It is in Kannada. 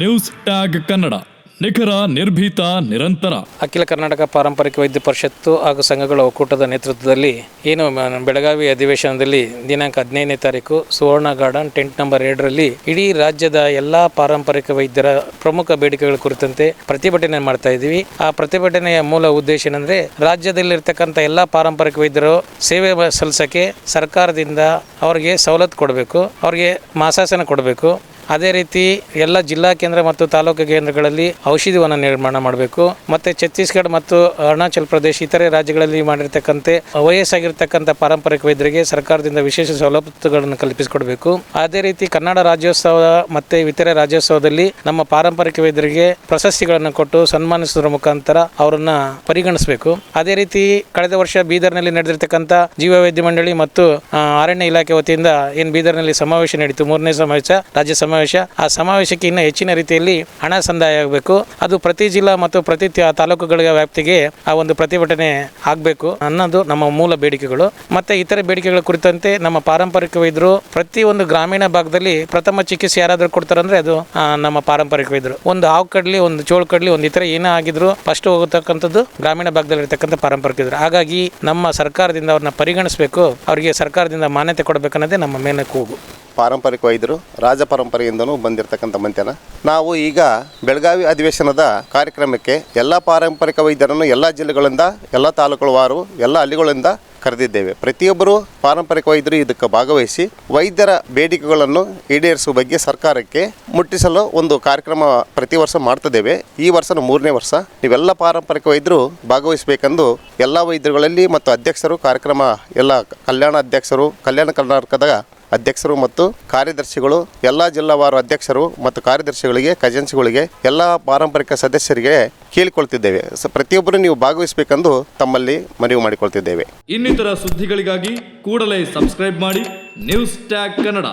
ನ್ಯೂಸ್ ಟ್ಯಾಗ್ ಕನ್ನಡ, ನಿಖರ, ನಿರ್ಭೀತ, ನಿರಂತರ. ಅಖಿಲ ಕರ್ನಾಟಕ ಪಾರಂಪರಿಕ ವೈದ್ಯ ಪರಿಷತ್ತು ಹಾಗೂ ಸಂಘಗಳ ಒಕ್ಕೂಟದ ನೇತೃತ್ವದಲ್ಲಿ ಬೆಳಗಾವಿ ಅಧಿವೇಶನದಲ್ಲಿ ದಿನಾಂಕ 15ನೇ ತಾರೀಕು ಸುವರ್ಣ ಗಾರ್ಡನ್ ಟೆಂಟ್ ನಂಬರ್ 2ರಲ್ಲಿ ಇಡೀ ರಾಜ್ಯದ ಎಲ್ಲಾ ಪಾರಂಪರಿಕ ವೈದ್ಯರ ಪ್ರಮುಖ ಬೇಡಿಕೆಗಳ ಕುರಿತಂತೆ ಪ್ರತಿಭಟನೆ ಮಾಡ್ತಾ ಇದ್ದೀವಿ. ಆ ಪ್ರತಿಭಟನೆಯ ಮೂಲ ಉದ್ದೇಶ ಏನಂದ್ರೆ, ರಾಜ್ಯದಲ್ಲಿರ್ತಕ್ಕಂಥ ಎಲ್ಲಾ ಪಾರಂಪರಿಕ ವೈದ್ಯರು ಸೇವೆ ಸಲ್ಲಿಸಕ್ಕೆ ಸರ್ಕಾರದಿಂದ ಅವರಿಗೆ ಸವಲತ್ತು ಕೊಡಬೇಕು, ಅವರಿಗೆ ಮಾಸಾಸನ ಕೊಡಬೇಕು. ಅದೇ ರೀತಿ ಎಲ್ಲ ಜಿಲ್ಲಾ ಕೇಂದ್ರ ಮತ್ತು ತಾಲೂಕು ಕೇಂದ್ರಗಳಲ್ಲಿ ಔಷಧಿವನ್ನು ನಿರ್ಮಾಣ ಮಾಡಬೇಕು. ಮತ್ತು ಛತ್ತೀಸ್ಗಢ ಮತ್ತು ಅರುಣಾಚಲ ಪ್ರದೇಶ ಇತರೆ ರಾಜ್ಯಗಳಲ್ಲಿ ಮಾಡಿರ್ತಕ್ಕಂಥ ವಯಸ್ಸಾಗಿರ್ತಕ್ಕಂಥ ಪಾರಂಪರಿಕ ವೈದ್ಯರಿಗೆ ಸರ್ಕಾರದಿಂದ ವಿಶೇಷ ಸವಲತ್ತುಗಳನ್ನು ಕಲ್ಪಿಸಿಕೊಡಬೇಕು. ಅದೇ ರೀತಿ ಕನ್ನಡ ರಾಜ್ಯೋತ್ಸವ ಮತ್ತು ಇತರೆ ರಾಜ್ಯೋತ್ಸವದಲ್ಲಿ ನಮ್ಮ ಪಾರಂಪರಿಕ ವೈದ್ಯರಿಗೆ ಪ್ರಶಸ್ತಿಗಳನ್ನು ಕೊಟ್ಟು ಸನ್ಮಾನಿಸುವುದರ ಮುಖಾಂತರ ಅವರನ್ನು ಪರಿಗಣಿಸಬೇಕು. ಅದೇ ರೀತಿ ಕಳೆದ ವರ್ಷ ಬೀದರ್ನಲ್ಲಿ ನಡೆದಿರ್ತಕ್ಕಂಥ ಜೀವ ವೈದ್ಯ ಮಂಡಳಿ ಮತ್ತು ಅರಣ್ಯ ಇಲಾಖೆ ವತಿಯಿಂದ ಬೀದರ್ನಲ್ಲಿ ಸಮಾವೇಶ ನಡೀತು, 3ನೇ ಸಮಾವೇಶ, ರಾಜ್ಯ ಸಮಾವೇಶ. ಆ ಸಮಾವೇಶಕ್ಕೆ ಇನ್ನೂ ಹೆಚ್ಚಿನ ರೀತಿಯಲ್ಲಿ ಹಣ ಸಂದಾಯ ಆಗಬೇಕು. ಅದು ಪ್ರತಿ ಜಿಲ್ಲಾ ಮತ್ತು ಪ್ರತಿ ತಾಲೂಕುಗಳ ವ್ಯಾಪ್ತಿಗೆ ಆ ಒಂದು ಪ್ರತಿಭಟನೆ ಆಗಬೇಕು ಅನ್ನೋದು ನಮ್ಮ ಮೂಲ ಬೇಡಿಕೆಗಳು. ಮತ್ತೆ ಇತರೆ ಬೇಡಿಕೆಗಳ ಕುರಿತಂತೆ ನಮ್ಮ ಪಾರಂಪರಿಕ ವೈದ್ಯರು ಪ್ರತಿಯೊಂದು ಗ್ರಾಮೀಣ ಭಾಗದಲ್ಲಿ ಪ್ರಥಮ ಚಿಕಿತ್ಸೆ ಯಾರಾದರೂ ಕೊಡ್ತಾರಂದ್ರೆ ಅದು ನಮ್ಮ ಪಾರಂಪರಿಕ ವೈದ್ಯರು. ಒಂದು ಹಾವು ಕಡ್ಲಿ, ಒಂದು ಚೋಳು ಕಡ್ಲಿ, ಒಂದು ಇತರ ಏನೇ ಆಗಿದ್ರು ಫಸ್ಟ್ ಹೋಗತಕ್ಕಂಥದ್ದು ಗ್ರಾಮೀಣ ಭಾಗದಲ್ಲಿ ಇರತಕ್ಕಂಥ ಪಾರಂಪರಿಕ ವೈದ್ಯರು. ಹಾಗಾಗಿ ನಮ್ಮ ಸರ್ಕಾರದಿಂದ ಅವ್ರನ್ನ ಪರಿಗಣಿಸಬೇಕು, ಅವರಿಗೆ ಸರ್ಕಾರದಿಂದ ಮಾನ್ಯತೆ ಕೊಡಬೇಕನ್ನೋದೇ ನಮ್ಮ ಮೇಲೆ ಕೂಗು. ಪಾರಂಪರಿಕ ವೈದ್ಯರು ರಾಜ ಪರಂಪರೆಯಿಂದನೂ ಬಂದಿರತಕ್ಕಂಥ ಮಂತ್ಯನ ನಾವು ಈಗ ಬೆಳಗಾವಿ ಅಧಿವೇಶನದ ಕಾರ್ಯಕ್ರಮಕ್ಕೆ ಎಲ್ಲ ಪಾರಂಪರಿಕ ವೈದ್ಯರನ್ನು ಎಲ್ಲ ಜಿಲ್ಲೆಗಳಿಂದ, ಎಲ್ಲ ತಾಲೂಕುಗಳ ವಾರು, ಎಲ್ಲ ಹಳ್ಳಿಗಳಿಂದ ಕರೆದಿದ್ದೇವೆ. ಪ್ರತಿಯೊಬ್ಬರು ಪಾರಂಪರಿಕ ವೈದ್ಯರು ಇದಕ್ಕೆ ಭಾಗವಹಿಸಿ ವೈದ್ಯರ ಬೇಡಿಕೆಗಳನ್ನು ಈಡೇರಿಸುವ ಬಗ್ಗೆ ಸರ್ಕಾರಕ್ಕೆ ಮುಟ್ಟಿಸಲು ಒಂದು ಕಾರ್ಯಕ್ರಮ ಪ್ರತಿ ವರ್ಷ ಮಾಡ್ತಿದ್ದೇವೆ. ಈ ವರ್ಷ 3ನೇ ವರ್ಷ. ನೀವೆಲ್ಲ ಪಾರಂಪರಿಕ ವೈದ್ಯರು ಭಾಗವಹಿಸಬೇಕೆಂದು ಎಲ್ಲ ವೈದ್ಯರುಗಳಲ್ಲಿ ಮತ್ತು ಅಧ್ಯಕ್ಷರು, ಕಾರ್ಯಕ್ರಮ ಎಲ್ಲ ಕಲ್ಯಾಣ ಅಧ್ಯಕ್ಷರು, ಕಲ್ಯಾಣ ಕರ್ನಾಟಕದ ಅಧ್ಯಕ್ಷರು ಮತ್ತು ಕಾರ್ಯದರ್ಶಿಗಳು, ಎಲ್ಲ ಜಿಲ್ಲಾವಾರು ಅಧ್ಯಕ್ಷರು ಮತ್ತು ಕಾರ್ಯದರ್ಶಿಗಳಿಗೆ, ಖಜಾಂಚಿಗಳಿಗೆ, ಎಲ್ಲ ಪಾರಂಪರಿಕ ಸದಸ್ಯರಿಗೆ ಕೇಳಿಕೊಳ್ತಿದ್ದೇವೆ. ಪ್ರತಿಯೊಬ್ಬರು ನೀವು ಭಾಗವಹಿಸಬೇಕೆಂದು ತಮ್ಮಲ್ಲಿ ಮನವಿ ಮಾಡಿಕೊಳ್ತಿದ್ದೇವೆ. ಇನ್ನಿತರ ಸುದ್ದಿಗಳಿಗಾಗಿ ಕೂಡಲೇ ಸಬ್ಸ್ಕ್ರೈಬ್ ಮಾಡಿ ನ್ಯೂಸ್ ಟ್ಯಾಗ್ ಕನ್ನಡ.